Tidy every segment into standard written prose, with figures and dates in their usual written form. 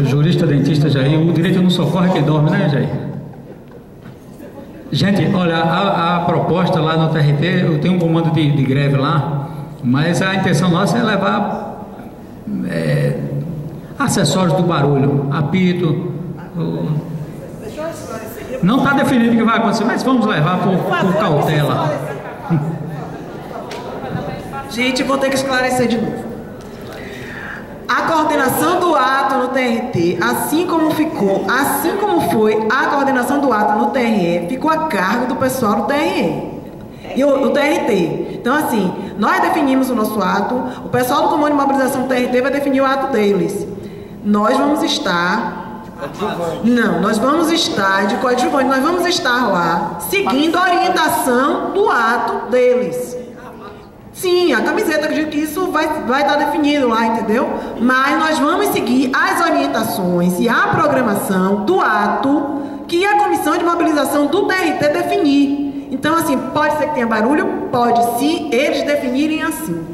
Jurista, dentista, Jair. O direito não socorre quem dorme, né, Jair? Gente, olha, a proposta lá no TRT, eu tenho um comando de greve lá, mas a intenção nossa é levar acessórios do barulho, apito. Não está definido o que vai acontecer, mas vamos levar por cautela. Gente, vou ter que esclarecer de novo. A coordenação do ato no TRT, assim como foi a coordenação do ato no TRE, ficou a cargo do pessoal do TRE e o TRT. Então, assim, nós definimos o nosso ato, o pessoal do Comando de Mobilização do TRT vai definir o ato deles. Nós vamos estar... Não, nós vamos estar de coadjuvante, nós vamos estar lá seguindo a orientação do ato deles. Sim, a camiseta, eu digo que isso vai estar definido lá, entendeu? Mas nós vamos seguir as orientações e a programação do ato que a Comissão de Mobilização do TRT definir. Então, assim, pode ser que tenha barulho? Pode, se eles definirem assim.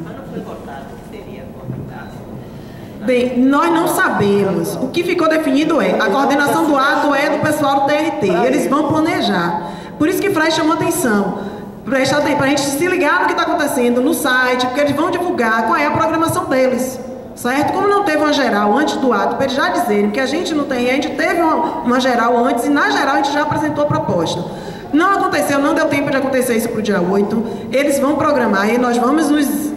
Bem, nós não sabemos. O que ficou definido é, a coordenação do ato é do pessoal do TRT, eles vão planejar. Por isso que o Fred chamou atenção. Para a gente se ligar no que está acontecendo no site, porque eles vão divulgar qual é a programação deles, certo? Como não teve uma geral antes do ato, para eles já dizerem que a gente não tem, a gente teve uma geral antes e na geral a gente já apresentou a proposta. Não aconteceu, não deu tempo de acontecer isso para o dia 8, eles vão programar e nós vamos nos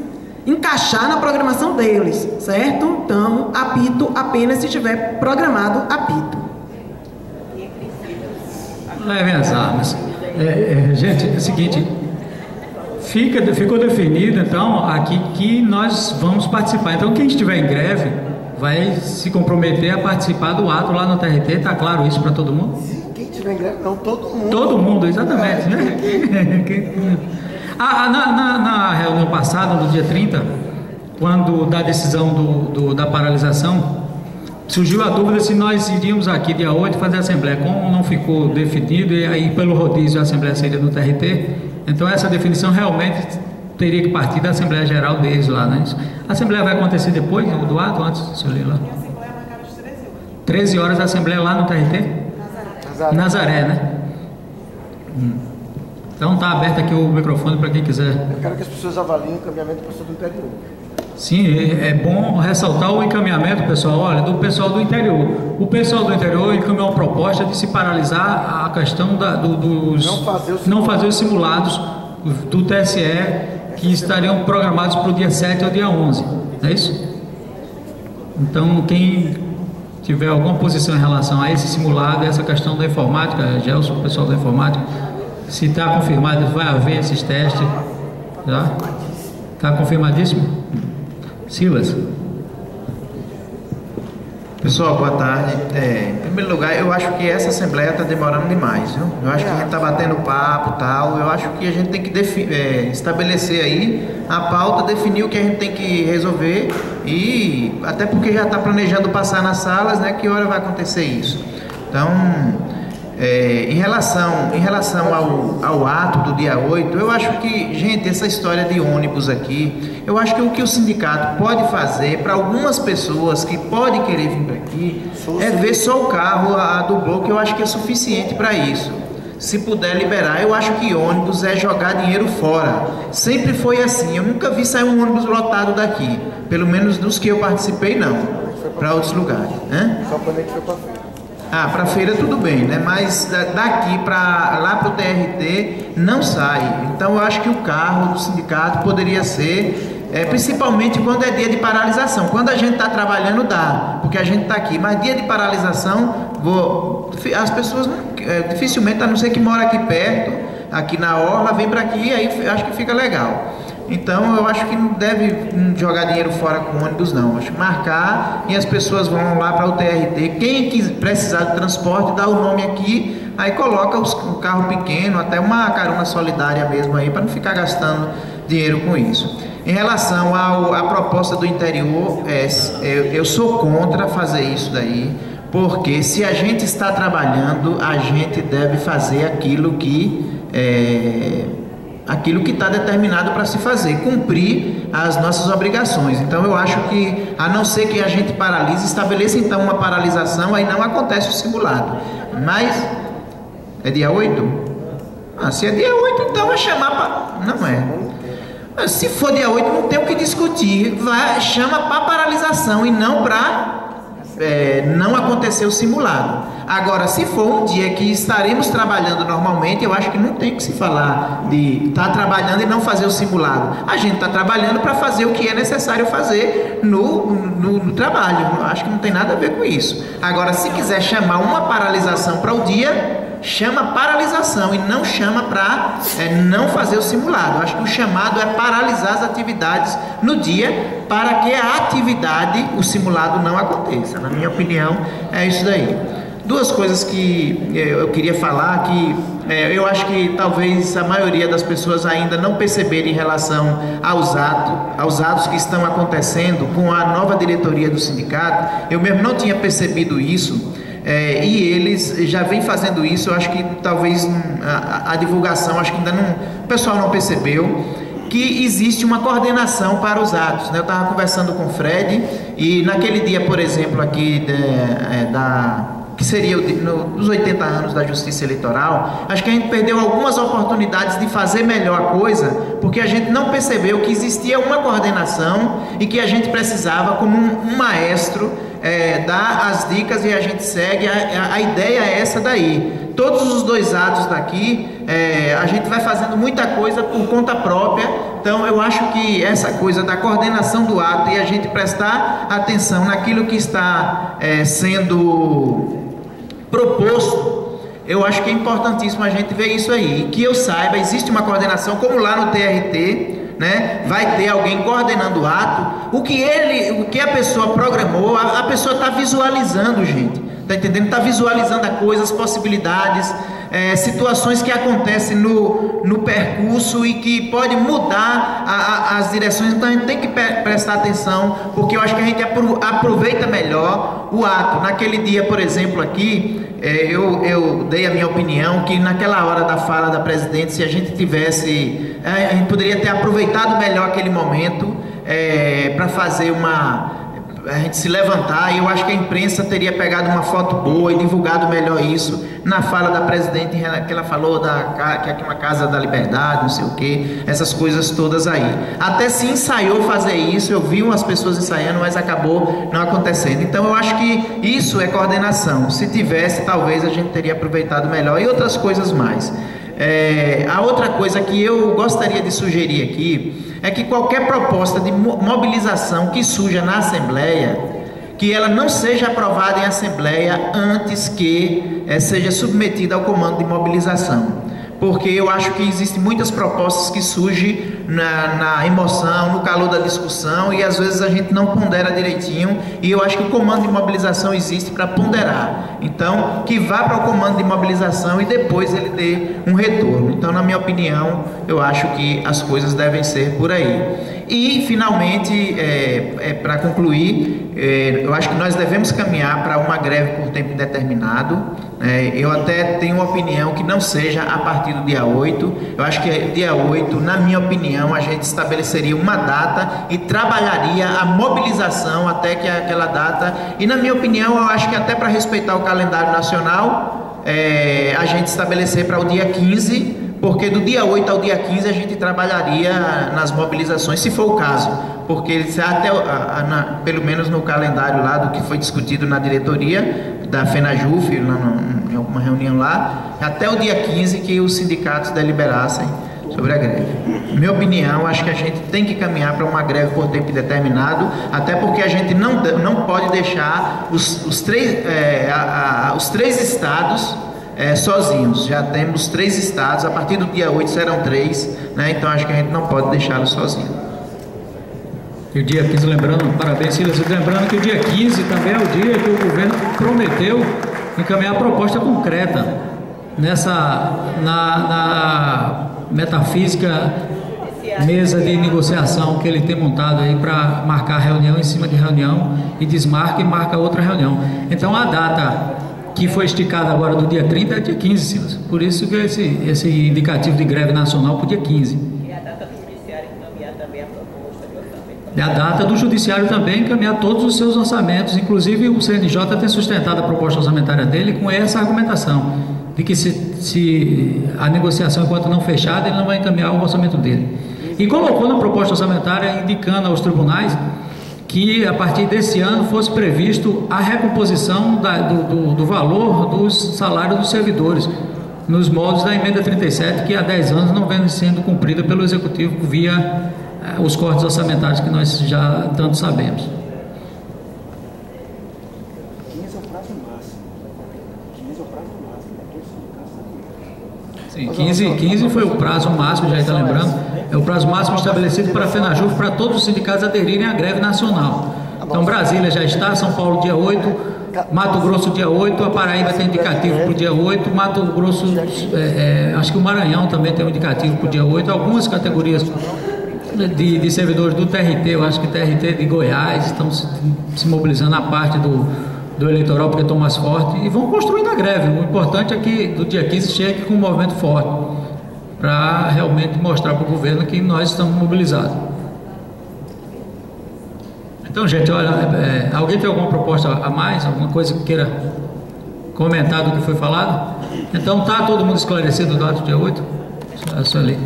encaixar na programação deles, certo? Então, apito apenas se tiver programado apito. Levem as armas. Gente, é o seguinte, ficou definido então aqui que nós vamos participar. Então quem estiver em greve vai se comprometer a participar do ato lá no TRT, tá claro isso para todo mundo? Quem estiver em greve não, todo mundo. Todo mundo, exatamente. Na reunião passada, no dia 30, quando da decisão da paralisação, surgiu a dúvida se nós iríamos aqui dia 8 fazer a Assembleia. Como não ficou definido, e aí pelo rodízio a Assembleia seria do TRT, então essa definição realmente teria que partir da Assembleia Geral deles lá, né? A Assembleia vai acontecer depois do ato, antes, se eu ler lá. 13 horas a Assembleia lá no TRT? Nazaré, né? Então tá aberto aqui o microfone para quem quiser. Eu quero que as pessoas avaliem o encaminhamento do pessoal do interior. Sim, é bom ressaltar o encaminhamento, pessoal, olha, do pessoal do interior. O pessoal do interior encaminhou uma proposta de se paralisar a questão não fazer os simulados do TSE que estariam programados para o dia 7 ou dia 11, não é isso? Então, quem tiver alguma posição em relação a esse simulado, essa questão da informática, Gelson, o pessoal da informática, se está confirmado, vai haver esses testes, já? Está confirmadíssimo? Silas. Pessoal, boa tarde. Em primeiro lugar, eu acho que essa Assembleia está demorando demais, viu? Eu acho que a gente está batendo papo e tal. Eu acho que a gente tem que estabelecer aí a pauta, definir o que a gente tem que resolver e até porque já está planejando passar nas salas, né? Que hora vai acontecer isso? Então, em relação ao ato do dia 8, eu acho que, gente, essa história de ônibus aqui, eu acho que o que o sindicato pode fazer para algumas pessoas que podem querer vir para aqui é ver só o carro do bloco. Eu acho que é suficiente para isso. Se puder liberar, eu acho que ônibus é jogar dinheiro fora. Sempre foi assim. Eu nunca vi sair um ônibus lotado daqui, pelo menos dos que eu participei, não, para outros lugares, né? Só quando a gente foi para feira. Para feira tudo bem, né? Mas daqui para lá para o TRT não sai. Então eu acho que o carro do sindicato poderia ser, principalmente quando é dia de paralisação. Quando a gente está trabalhando dá, porque a gente está aqui. Mas dia de paralisação, as pessoas dificilmente, a não ser que mora aqui perto, aqui na orla, vem para aqui, aí acho que fica legal. Então eu acho que não deve jogar dinheiro fora com ônibus, não. Acho que marcar e as pessoas vão lá para o TRT. Quem precisar de transporte dá o nome aqui, aí coloca o carro pequeno, até uma carona solidária mesmo aí, para não ficar gastando dinheiro com isso. Em relação à proposta do interior, eu sou contra fazer isso daí, porque se a gente está trabalhando, a gente deve fazer aquilo que aquilo que está determinado para se fazer, cumprir as nossas obrigações. Então eu acho que, a não ser que a gente paralise, estabeleça então uma paralisação, aí não acontece o simulado. Mas é dia 8? Se é dia 8, então é chamar para... Não é. Se for dia 8, não tem o que discutir, chama para paralisação e não para não acontecer o simulado. Agora, se for um dia que estaremos trabalhando normalmente, eu acho que não tem que se falar de estar trabalhando e não fazer o simulado. A gente está trabalhando para fazer o que é necessário fazer no trabalho. Eu acho que não tem nada a ver com isso. Agora, se quiser chamar uma paralisação para o dia, chama paralisação e não chama para não fazer o simulado. Eu acho que o chamado é paralisar as atividades no dia para que a atividade, o simulado, não aconteça. Na minha opinião, é isso daí. Duas coisas que eu queria falar, que eu acho que talvez a maioria das pessoas ainda não perceberem em relação aos atos que estão acontecendo com a nova diretoria do sindicato. Eu mesmo não tinha percebido isso. E eles já vêm fazendo isso. Eu acho que talvez a divulgação, acho que ainda não, o pessoal não percebeu que existe uma coordenação para os atos, né? Eu estava conversando com o Fred e naquele dia, por exemplo, aqui que seria dos 80 anos da Justiça Eleitoral, acho que a gente perdeu algumas oportunidades de fazer melhor a coisa, porque a gente não percebeu que existia uma coordenação e que a gente precisava, como um maestro, dar as dicas e a gente segue. A ideia é essa daí. Todos os 2 atos daqui, a gente vai fazendo muita coisa por conta própria. Então eu acho que essa coisa da coordenação do ato e a gente prestar atenção naquilo que está sendo proposto, eu acho que é importantíssimo a gente ver isso aí. E que eu saiba, existe uma coordenação, como lá no TRT, né? Vai ter alguém coordenando o ato. O que a pessoa programou, a pessoa está visualizando, gente. Está entendendo? Está visualizando a coisa, as possibilidades, situações que acontecem no percurso e que pode mudar as direções. Então a gente tem que prestar atenção, porque eu acho que a gente aproveita melhor o ato. Naquele dia, por exemplo, aqui, eu dei a minha opinião que naquela hora da fala da presidente, se a gente tivesse, a gente poderia ter aproveitado melhor aquele momento para fazer a gente se levantar, e eu acho que a imprensa teria pegado uma foto boa e divulgado melhor isso na fala da presidente, que ela falou que aqui é uma casa da liberdade, não sei o que, essas coisas todas aí. Até se ensaiou fazer isso, eu vi umas pessoas ensaiando, mas acabou não acontecendo. Então eu acho que isso é coordenação. Se tivesse, talvez a gente teria aproveitado melhor, e outras coisas mais. A outra coisa que eu gostaria de sugerir aqui é que qualquer proposta de mobilização que surja na Assembleia, que ela não seja aprovada em Assembleia antes que seja submetida ao comando de mobilização. Porque eu acho que existem muitas propostas que surgem na emoção, no calor da discussão, e às vezes a gente não pondera direitinho, e eu acho que o comando de mobilização existe para ponderar. Então, que vá para o comando de mobilização e depois ele dê um retorno. Então, na minha opinião, eu acho que as coisas devem ser por aí. E, finalmente, para concluir, eu acho que nós devemos caminhar para uma greve por tempo indeterminado. Eu até tenho uma opinião que não seja a partir do dia 8. Eu acho que dia 8, na minha opinião, a gente estabeleceria uma data e trabalharia a mobilização até que aquela data. E, na minha opinião, eu acho que até para respeitar o calendário nacional, a gente estabelecer para o dia 15, porque do dia 8 ao dia 15 a gente trabalharia nas mobilizações, se for o caso, porque até, pelo menos no calendário lá do que foi discutido na diretoria da FENAJUF, em alguma reunião lá, até o dia 15 que os sindicatos deliberassem sobre a greve. Minha opinião, acho que a gente tem que caminhar para uma greve por tempo indeterminado, até porque a gente não pode deixar os três estados sozinhos. Já temos 3 estados, a partir do dia 8 serão 3, né? Então acho que a gente não pode deixá-los sozinhos. E o dia 15, lembrando, parabéns, Silas, lembrando que o dia 15 também é o dia que o governo prometeu encaminhar a proposta concreta na metafísica mesa de negociação que ele tem montado aí para marcar reunião em cima de reunião, e desmarca e marca outra reunião. Então a data que foi esticada agora do dia 30 ao dia 15, Silas. Por isso que esse indicativo de greve nacional para o dia 15. E a data do judiciário encaminhar também a proposta de orçamento. E a data do judiciário também encaminhar todos os seus orçamentos. Inclusive o CNJ tem sustentado a proposta orçamentária dele com essa argumentação, de que se a negociação enquanto não fechada, ele não vai encaminhar o orçamento dele. E colocou na proposta orçamentária indicando aos tribunais que a partir desse ano fosse previsto a recomposição do valor dos salários dos servidores, nos moldes da emenda 37, que há 10 anos não vem sendo cumprida pelo Executivo via os cortes orçamentários que nós já tanto sabemos. 15 é o prazo máximo. 15 é o prazo máximo. Sim, 15 foi o prazo máximo, já está lembrando. É o prazo máximo estabelecido para a FENAJUF para todos os sindicatos aderirem à greve nacional. Então Brasília já está, São Paulo dia 8, Mato Grosso dia 8, a Paraíba tem indicativo para o dia 8, Mato Grosso, acho que o Maranhão também tem um indicativo para o dia 8, algumas categorias de servidores do TRT, eu acho que TRT de Goiás estão se mobilizando na parte do eleitoral porque estão mais fortes e vão construindo a greve. O importante é que do dia 15 chegue com um movimento forte, para realmente mostrar para o governo que nós estamos mobilizados. Então, gente, olha, alguém tem alguma proposta a mais? Alguma coisa que queira comentar do que foi falado? Então, está todo mundo esclarecido do ato do dia 8? A sua lei.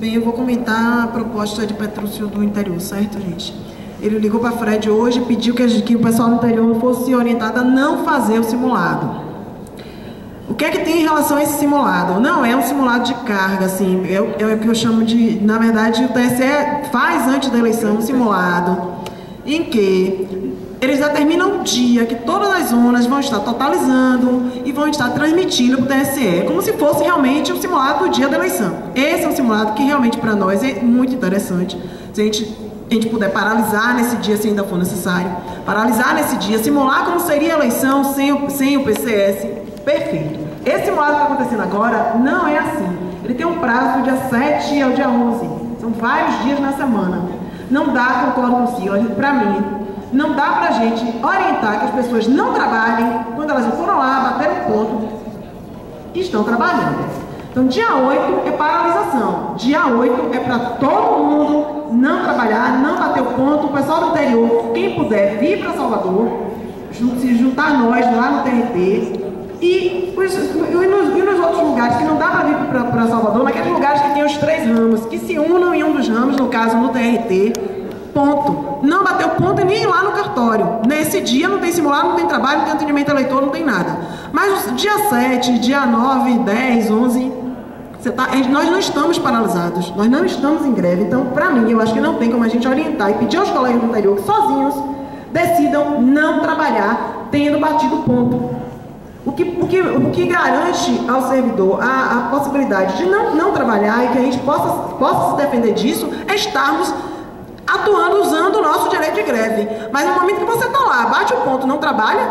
Bem, eu vou comentar a proposta de Petrúcio do interior, certo, gente? Ele ligou para a Fred hoje e pediu que o pessoal do interior fosse orientado a não fazer o simulado. O que é que tem em relação a esse simulado? Não é um simulado de carga, assim, é o que eu chamo de, na verdade, o TSE faz antes da eleição um simulado em que eles determinam o dia que todas as zonas vão estar totalizando e vão estar transmitindo para o TSE, como se fosse realmente um simulado do dia da eleição. Esse é um simulado que realmente para nós é muito interessante. Se a gente puder paralisar nesse dia, se ainda for necessário, paralisar nesse dia, simular como seria a eleição sem o PCS, perfeito. Esse simulado que está acontecendo agora não é assim. Ele tem um prazo do dia 7 ao dia 11. São vários dias na semana. Não dá, concordo com o Silas, para mim, não dá para a gente orientar que as pessoas não trabalhem quando elas foram lá, bateram ponto e estão trabalhando. Então, dia 8 é paralisação. Dia 8 é para todo mundo não trabalhar, não bater o ponto. O pessoal do interior, quem puder vir para Salvador, se juntar nós lá no TRT. E nos outros lugares que não dá para vir para Salvador, naqueles lugares que tem os 3 ramos, que se unam em um dos ramos, no caso no TRT, ponto. Não bateu ponto e nem ir lá no cartório. Nesse dia não tem simulado, não tem trabalho, não tem atendimento eleitor, não tem nada. Mas dia 7, dia 9, 10, 11, nós não estamos paralisados, nós não estamos em greve. Então, para mim, eu acho que não tem como a gente orientar e pedir aos colegas do interior que sozinhos decidam não trabalhar tendo batido ponto. O que garante ao servidor a possibilidade de não trabalhar e que a gente possa se defender disso é estarmos atuando usando o nosso direito de greve. Mas no momento que você está lá, bate o ponto, não trabalha,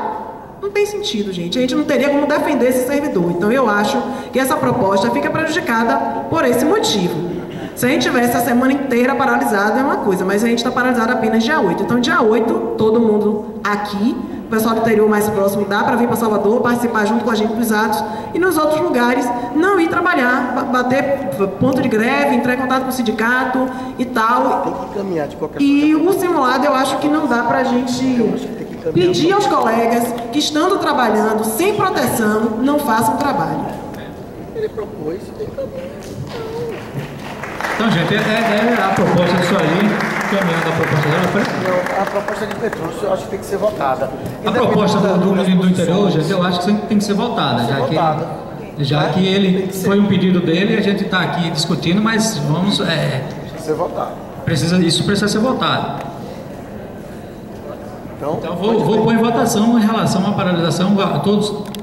não tem sentido, gente. A gente não teria como defender esse servidor. Então eu acho que essa proposta fica prejudicada por esse motivo. Se a gente tivesse a semana inteira paralisado é uma coisa, mas a gente está paralisado apenas dia 8. Então dia 8, todo mundo aqui, o pessoal do interior mais próximo, dá para vir para Salvador, participar junto com a gente dos atos e nos outros lugares não ir trabalhar, bater ponto de greve, entrar em contato com o sindicato e tal. Tem que caminhar de qualquer E o simulado eu acho que não dá para a gente pedir aos colegas que estando trabalhando sem proteção não façam trabalho. Ele propôs, tem que caminhar. Então, gente, a proposta disso aí, caminhando a proposta dela. Não, a proposta de Petrúcio eu acho que tem que ser votada. A proposta do interior, gente, eu acho que tem que ser votada, já que ele foi um pedido dele, a gente está aqui discutindo, mas vamos. Precisa ser votado. Isso precisa ser votado. Então vou pôr em votação em relação à paralisação a todos.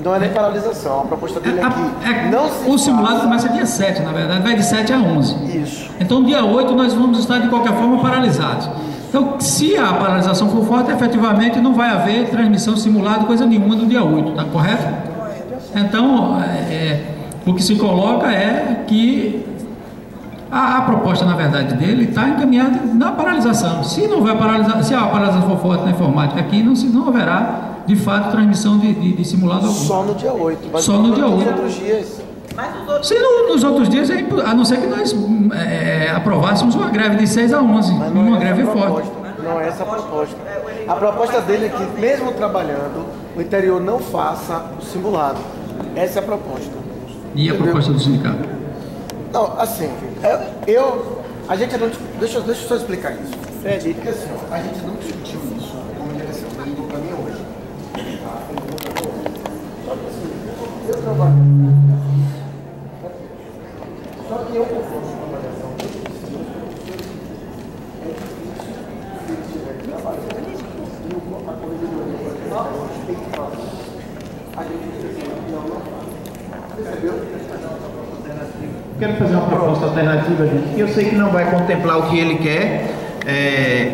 Não é nem paralisação, a proposta dele é que o simulado começa dia 7, na verdade, vai de 7 a 11. Isso. Então, dia 8, nós vamos estar, de qualquer forma, paralisados. Então, se a paralisação for forte, efetivamente não vai haver transmissão simulada, coisa nenhuma, no dia 8, tá correto? Então, o que se coloca é que A proposta, na verdade, dele está encaminhada na paralisação. Se não vai paralisar, se a paralisação for forte na informática aqui, não haverá, de fato, transmissão de simulado algum. Só no dia 8. Só no dia 8. Nos outros dias. Se nos outros dias, a não ser que nós aprovássemos uma greve de 6 a 11, uma greve forte. Não é essa a proposta. A proposta dele é que, mesmo trabalhando, o interior não faça o simulado. Essa é a proposta. E a proposta do sindicato? Não, assim, a gente não... Deixa eu só explicar isso. Fred, porque assim, a gente não discutiu isso como direção, ele ligou para mim hoje. Só que assim, eu trabalho... Só que eu conformo com a avaliação. Quero fazer uma proposta alternativa, gente, que eu sei que não vai contemplar o que ele quer,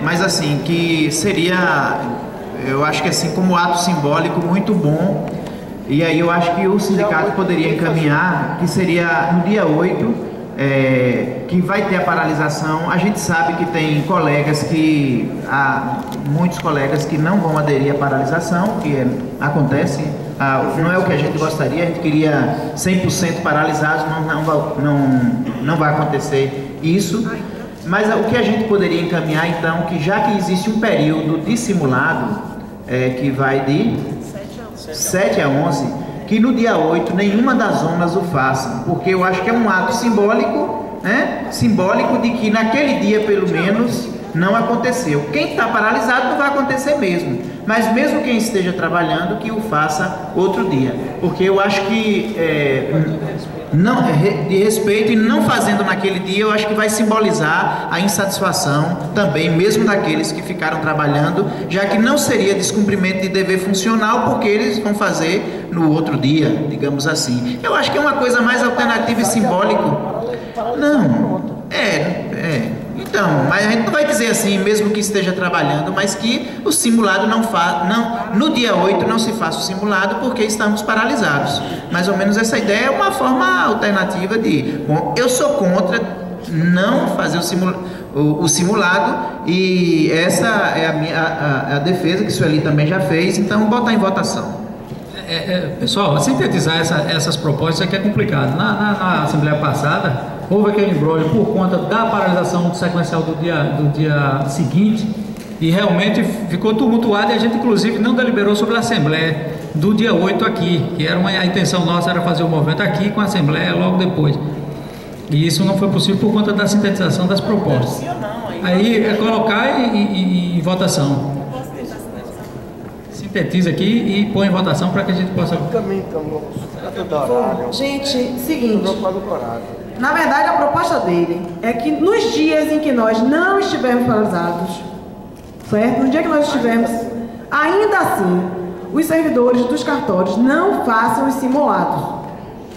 mas assim, que seria, eu acho que assim, como ato simbólico muito bom, e aí eu acho que o sindicato poderia encaminhar, que seria no dia 8, que vai ter a paralisação. A gente sabe que tem colegas há muitos colegas que não vão aderir à paralisação, que acontece. Não é o que a gente gostaria, a gente queria 100% paralisados, não vai acontecer isso, mas o que a gente poderia encaminhar então, que já que existe um período de simulado, que vai de 7 a 11, que no dia 8 nenhuma das zonas o faça, porque eu acho que é um ato simbólico, né? Simbólico de que naquele dia pelo menos não aconteceu. Quem está paralisado não vai acontecer mesmo, mas mesmo quem esteja trabalhando, que o faça outro dia, porque eu acho que de respeito e não fazendo naquele dia, eu acho que vai simbolizar a insatisfação também, mesmo daqueles que ficaram trabalhando, já que não seria descumprimento de dever funcional, porque eles vão fazer no outro dia, digamos assim. Eu acho que é uma coisa mais alternativa e simbólico. Não, então, mas a gente não vai dizer assim, mesmo que esteja trabalhando, mas que o simulado no dia 8 não se faça o simulado porque estamos paralisados. Mais ou menos essa ideia é uma forma alternativa bom, eu sou contra não fazer o simulado, e essa é a defesa que o Sueli também já fez, então botar em votação. Pessoal, sintetizar essas propostas aqui é complicado. Na Assembleia passada, houve aquele embrolho por conta da paralisação sequencial do dia seguinte, e realmente ficou tumultuado, e a gente inclusive não deliberou sobre a Assembleia do dia 8 aqui, que era a intenção nossa era fazer o movimento aqui com a Assembleia logo depois. E isso não foi possível por conta da sintetização das propostas. Aí é colocar em votação. Sintetiza aqui e põe em votação para que a gente possa... Gente, seguinte, na verdade a proposta dele é que nos dias em que nós não estivermos paralisados, certo? No dia que nós estivermos, ainda assim, os servidores dos cartórios não façam os simulados,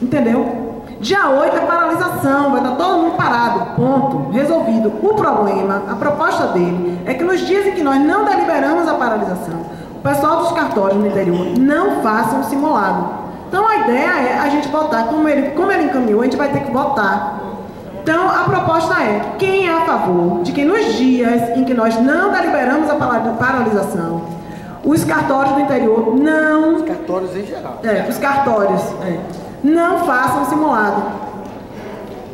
entendeu? Dia 8 é paralisação, vai estar todo mundo parado, ponto, resolvido. O problema, a proposta dele, é que nos dias em que nós não deliberamos a paralisação, o pessoal dos cartórios no interior não façam o simulado. Então a ideia é a gente votar, como ele encaminhou, a gente vai ter que votar. Então a proposta é, quem é a favor de que nos dias em que nós não deliberamos a paralisação, os cartórios do interior não... Os cartórios em geral. Os cartórios, não façam simulado.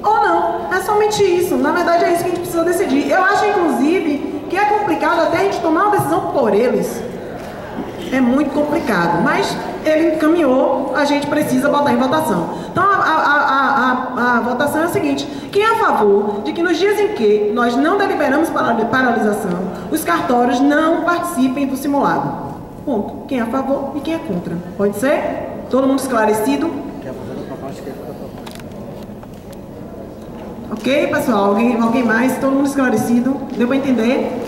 Ou não, é somente isso. Na verdade é isso que a gente precisa decidir. Eu acho, inclusive, que é complicado até a gente tomar uma decisão por eles. É muito complicado, mas ele encaminhou, a gente precisa botar em votação. Então a votação é a seguinte: quem é a favor de que nos dias em que nós não deliberamos paralisação, os cartórios não participem do simulado? Ponto. Quem é a favor e quem é contra? Pode ser? Todo mundo esclarecido? Ok, pessoal? Alguém mais? Todo mundo esclarecido? Deu para entender?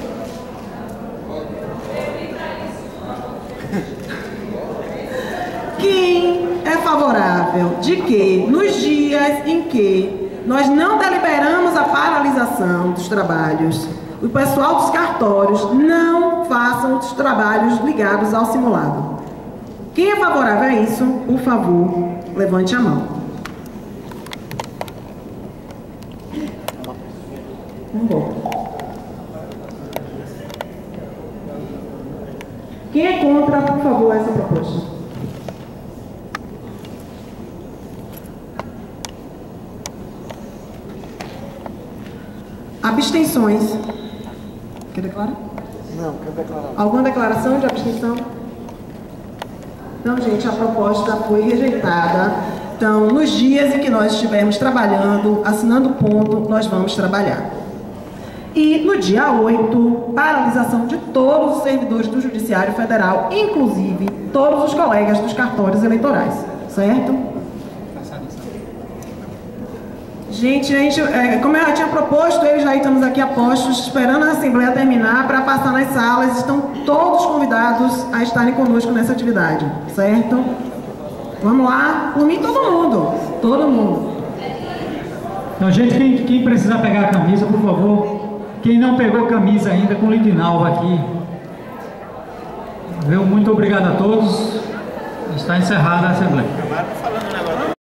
Quem é favorável de que nos dias em que nós não deliberamos a paralisação dos trabalhos, o pessoal dos cartórios não façam os trabalhos ligados ao simulado? Quem é favorável a isso, por favor, levante a mão. Vamos embora. Quem é contra, por favor, essa proposta? Abstenções. Quer declarar? Não, quero declarar. Alguma declaração de abstenção? Então, gente, a proposta foi rejeitada. Então, nos dias em que nós estivermos trabalhando, assinando ponto, nós vamos trabalhar. E no dia 8, paralisação de todos os servidores do Judiciário Federal, inclusive todos os colegas dos cartórios eleitorais, certo? Gente, como eu já tinha proposto, eu e já estamos aqui a postos, esperando a Assembleia terminar para passar nas salas. Estão todos convidados a estarem conosco nessa atividade, certo? Vamos lá, por mim todo mundo. Então, gente, quem precisar pegar a camisa, por favor. Quem não pegou camisa ainda, com o Lidinalva aqui. Muito obrigado a todos. Está encerrada a Assembleia.